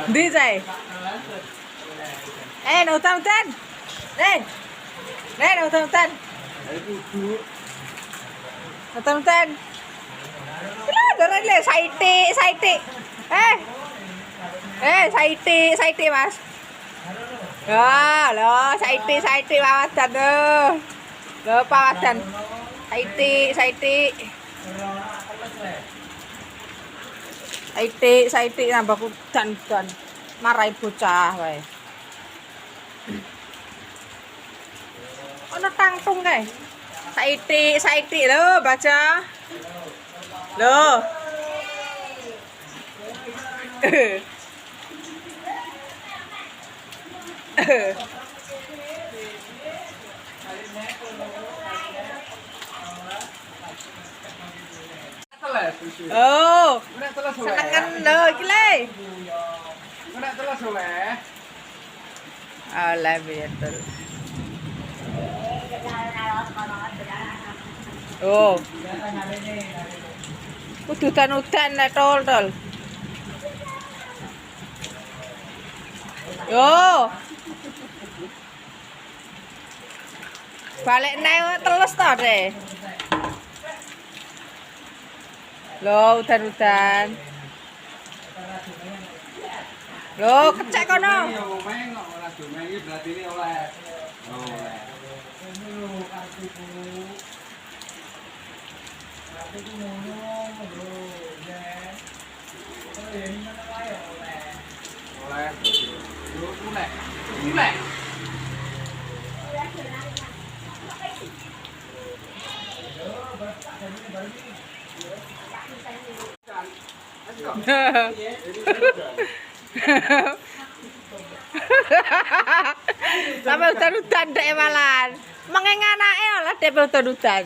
Đi dậy. Ê, nấu tao tên. Đây. Đây, nấu tao tên. Nấu tao tên. Dorang le saite. Saite Mas. Ya, lo saite pawadan lo. Lo pawadan. Saite. Saite nambah dan marai bocah wae. Ono tangtung kae. Saite lo baca. Lo. Oh, senengan lo iki le. Nek teles oleh. Alah betul. Oh. Udan nek tol. Yo. Balik nek teles to, Dek. Loh, udan. Loh, kecek kono. Berarti ini oleh. Sampai udan dek malan. Mengeng anake lah dek udan.